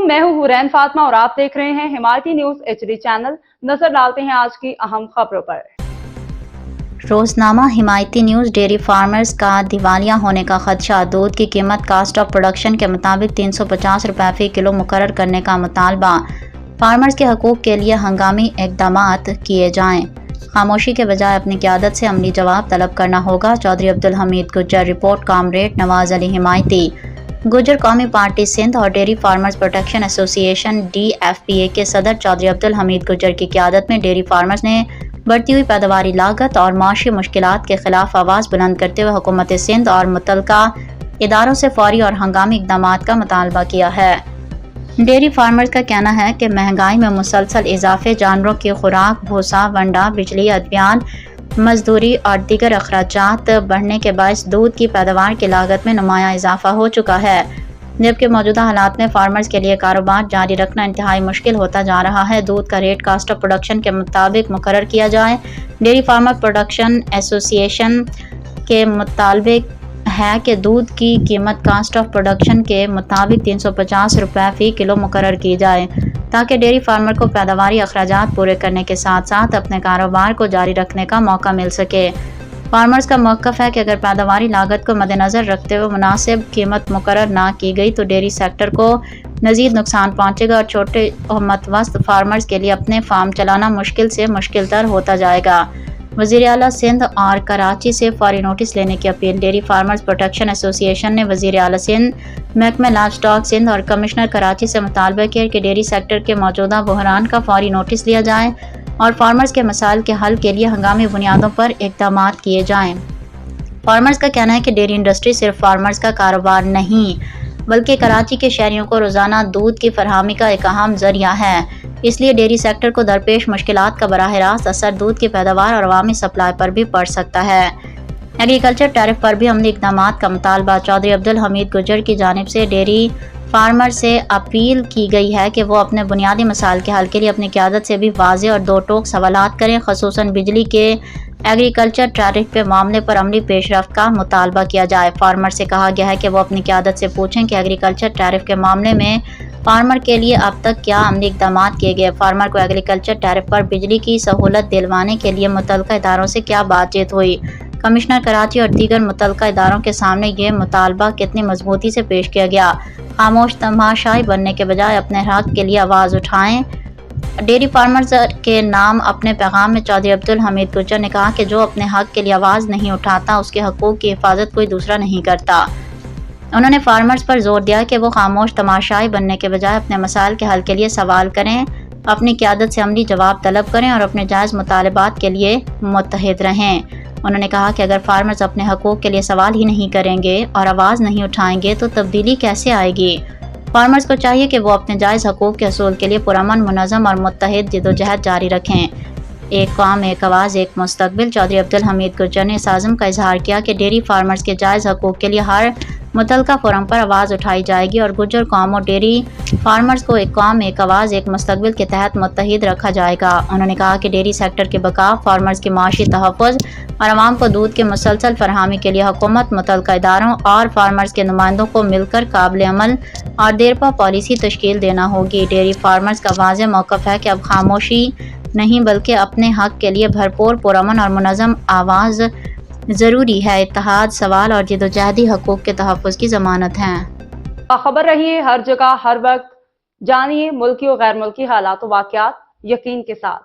मैं हूँ हुरैन फातिमा और आप देख रहे हैं हिमायती न्यूज HD चैनल। नजर डालते हैं आज की अहम खबरों पर। रोजनामा हिमायती न्यूज़। डेयरी फार्मर्स का दिवालिया होने का खदशा। दूध की कीमत कास्ट ऑफ प्रोडक्शन के मुताबिक 350 रुपये फी किलो मुकर्रर करने का मुतालबा। फार्मर्स के हकूक़ के लिए हंगामी इक़दामात किए जाएँ। खामोशी के बजाय अपनी क़यादत से अमली जवाब तलब करना होगा। Chaudhry Abdul Hamid Gujjar. Report comrade Nawaz Ali Himayati. Gujjar Qaumi party Sindh और dairy farmers protection association DFPA के सदर चौधरी अब्दुल हमीद गुज्जर की क़यादत में डेयरी फार्मर्स ने बढ़ती हुई पैदावारी लागत और माशी मुश्किलात के खिलाफ आवाज़ बुलंद करते हुए हुकूमत सिंध और मुतल्लिका इदारों से फौरी और हंगामी इक़दामात का मुतालबा किया है। डेयरी फार्मर्स का कहना है कि महंगाई में मुसलसल इजाफे, जानवरों की खुराक, भूसा, वंडा, बिजली, अद्वियान, मजदूरी और दीगर अखराजात बढ़ने के बायस दूध की पैदावार की लागत में नुमायां इजाफा हो चुका है, जबकि मौजूदा हालात में फार्मर्स के लिए कारोबार जारी रखना इंतहाई मुश्किल होता जा रहा है। दूध का रेट कास्ट ऑफ प्रोडक्शन के मुताबिक मुकर्रर किया जाए। डेयरी फार्मर प्रोडक्शन एसोसिएशन के मुतालबे है कि दूध की कीमत कास्ट ऑफ प्रोडक्शन के मुताबिक 350 रुपये फी किलो मुकर्रर की जाए, ताकि डेयरी फार्मर को पैदावारी अखराजात पूरे करने के साथ साथ अपने कारोबार को जारी रखने का मौका मिल सके। फार्मर्स का मौक़िफ़ है कि अगर पैदावारी लागत को मद्देनज़र रखते हुए मुनासिब कीमत मुकर्रर ना की गई तो डेयरी सेक्टर को मज़ीद नुकसान पहुँचेगा और छोटे और मतवस्त फार्मर्स के लिए अपने फार्म चलाना मुश्किल से मुश्किल तर होता जाएगा। वज़ीर आला सिंध और कराची से फौरी नोटिस लेने की appeal. Dairy farmers protection association ने वज़ीर आला सिंध, महकमा लाइव स्टॉक सिंध और कमिश्नर कराची से मुतालबा किया कि डेयरी सेक्टर के मौजूदा बहरान का फौरी नोटिस लिया जाए और फार्मर्स के मसाइल के हल के लिए हंगामी बुनियादों पर इक़दामात किए जाएँ। फार्मर्स का कहना है कि डेयरी इंडस्ट्री सिर्फ फार्मर्स का कारोबार नहीं, बल्कि कराची के शहरियों को रोज़ाना दूध की फरहमी का एक अहम ज़रिया है। इसलिए डेयरी सेक्टर को दरपेश मुश्किलात का बराह रास्त असर दूध की पैदावार और अवामी सप्लाई पर भी पड़ सकता है। एग्रीकल्चर टैरिफ पर भी अमली इक़दामात का मुतालबा। चौधरी अब्दुल हमीद गुज्जर की जानिब से डेयरी फार्मर से अपील की गई है कि वो अपने बुनियादी मसाइल के हल के लिए अपनी क़यादत से भी वाज़ेह और दो टोक सवालात करें। ख़ुसूसन बिजली के एग्रीकल्चर टैरिफ के मामले पर अमली पेशरफ्त का मुतालबा किया जाए। फार्मर से कहा गया है कि वो अपनी क़यादत से पूछें कि एग्रीकल्चर टैरिफ के मामले में फार्मर के लिए अब तक क्या अमली इक़दामात किए गए। फार्मर को एग्रीकल्चर टैरिफ पर बिजली की सहूलत दिलवाने के लिए मुतल्लिका इदारों से क्या बातचीत हुई। कमिश्नर कराची और दीगर मुतल्लिका इदारों के सामने ये मुतालबा कितनी मजबूती से पेश किया गया। खामोश तमाशाई बनने के बजाय अपने हक के लिए आवाज़ उठाएं। डेयरी फार्मर्स के नाम अपने पैगाम में चौधरी अब्दुल हमीद गुज्जर ने कहा कि जो अपने हक के लिए आवाज़ नहीं उठाता उसके हकूक़ की हिफाजत कोई दूसरा नहीं करता। उन्होंने फार्मर्स पर जोर दिया कि वो खामोश तमाशाई बनने के बजाय अपने मसाइल के हल के लिए सवाल करें, अपनी क़यादत से अमली जवाब तलब करें और अपने जायज़ मुतालबात के लिए मुत्तहिद रहें। उन्होंने कहा कि अगर फार्मर्स अपने हकूक़ के लिए सवाल ही नहीं करेंगे और आवाज़ नहीं उठाएंगे तो तब्दीली कैसे आएगी। फार्मर्स को चाहिए कि वो अपने जायज़ हकूक़ के हसूल के लिए पुरअमन, मुनज़्ज़म और मुत्तहिद जद्दोजहद जारी रखें। एक कौम, एक आवाज़, एक मुस्तकबिल। चौधरी अब्दुल हमीद गुज्जर ने इस आज़म का इजहार किया कि डेयरी फार्मर्स के जायज़ हकूक़ के लिए हर मुतल्लिका फोरम पर आवाज़ उठाई जाएगी और गुज्जर कौम और डेयरी फार्मर्स को एक कौम, एक आवाज़, एक मुस्तकबिल के तहत मुत्तहिद रखा जाएगा। उन्होंने कहा कि डेयरी सेक्टर के बका, फार्मर्स की माशी तहफ़्फ़ुज़ और आवाम को दूध के मुसलसल फरहमी के लिए हुकूमत, मुतल्लिका इदारों और फार्मर्स के नुमाइंदों को मिलकर काबिल अमल और देरपा पॉलिसी तश्कील देना होगी। डेयरी फार्मर्स का वाज़ेह मौक़िफ़ है कि अब खामोशी नहीं बल्कि अपने हक के लिए भरपूर, पुरअमन और मुनज़्ज़म आवाज़ ज़रूरी है। इत्तेहाद, सवाल और जद्दोजहदी हकूक़ के तहफ़्फ़ुज़ की ज़मानत है। खबर रहिए हर जगह हर वक्त, जानिए मुल्की और गैर मुल्की हालात व वाक़यात यकीन के साथ।